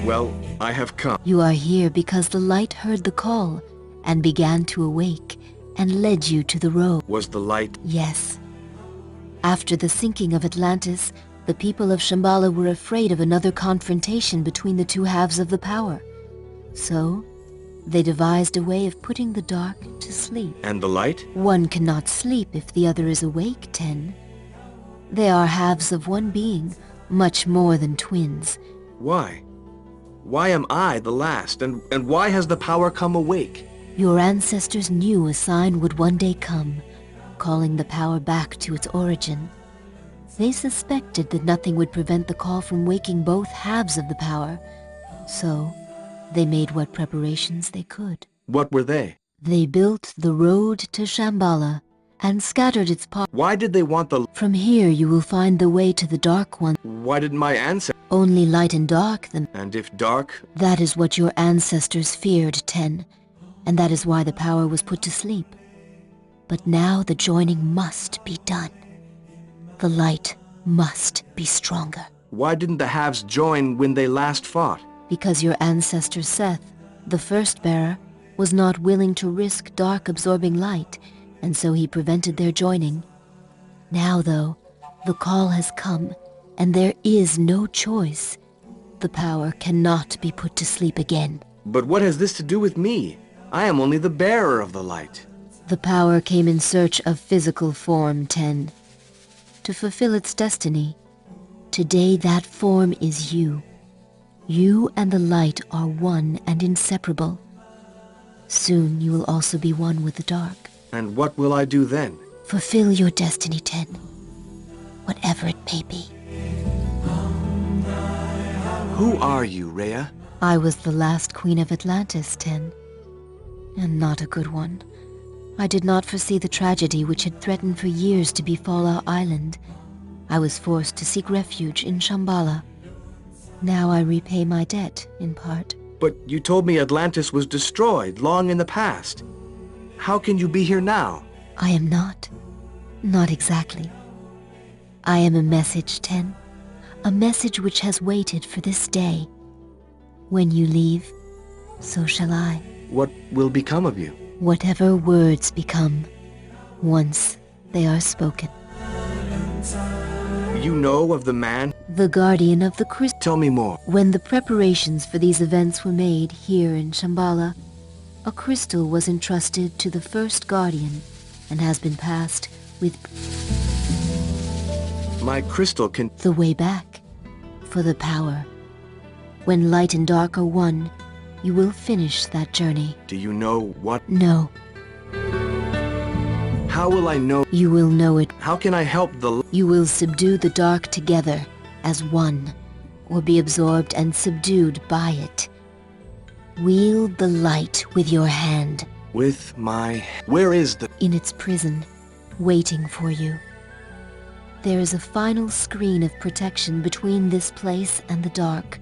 Well, I have come. You are here because the light heard the call and began to awake and led you to the road. Was the light? Yes. After the sinking of Atlantis, the people of Shambhala were afraid of another confrontation between the two halves of the power. So, they devised a way of putting the dark to sleep. And the light? One cannot sleep if the other is awake, Ten. They are halves of one being, much more than twins. Why? Why am I the last, and why has the power come awake? Your ancestors knew a sign would one day come, calling the power back to its origin. They suspected that nothing would prevent the call from waking both halves of the power, so they made what preparations they could. What were they? They built the road to Shambhala and scattered its parts. Why did they want the... From here you will find the way to the Dark One. Why did my ancestors... Only light and dark, then. And if dark? That is what your ancestors feared, Ten, and that is why the power was put to sleep. But now the joining must be done. The light must be stronger. Why didn't the halves join when they last fought? Because your ancestor Seth, the first bearer, was not willing to risk dark absorbing light, and so he prevented their joining. Now, though, the call has come, and there is no choice. The power cannot be put to sleep again. But what has this to do with me? I am only the bearer of the light. The power came in search of physical form, Ten, to fulfill its destiny. Today that form is you. You and the light are one and inseparable. Soon you will also be one with the dark. And what will I do then? Fulfill your destiny, Ten, whatever it may be. Who are you, Rhea? I was the last queen of Atlantis, Ten, and not a good one. I did not foresee the tragedy which had threatened for years to befall our island. I was forced to seek refuge in Shambhala. Now I repay my debt, in part. But you told me Atlantis was destroyed long in the past. How can you be here now? I am not. Not exactly. I am a message, Ten. A message which has waited for this day. When you leave, so shall I. What will become of you? Whatever words become, once they are spoken. You know of the man? The guardian of the crystal. Tell me more. When the preparations for these events were made here in Shambhala, a crystal was entrusted to the first guardian and has been passed with... My crystal can... The way back for the power. When light and dark are one, you will finish that journey. Do you know what? No. How will I know? You will know it. How can I help the... You will subdue the dark together as one, or be absorbed and subdued by it. Wield the light with your hand. With my... Where is the... In its prison, waiting for you. There is a final screen of protection between this place and the dark,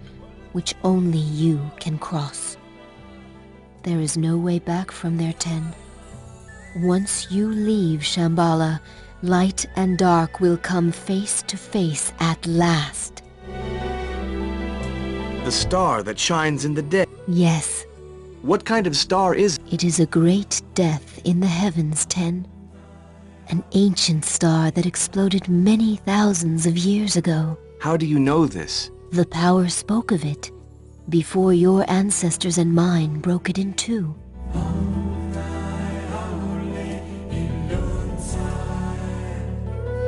which only you can cross. There is no way back from there, Ten. Once you leave Shambhala, light and dark will come face to face at last. The star that shines in the day. Yes. What kind of star is... It is a great death in the heavens, Ten. An ancient star that exploded many thousands of years ago. How do you know this? The power spoke of it, before your ancestors and mine broke it in two.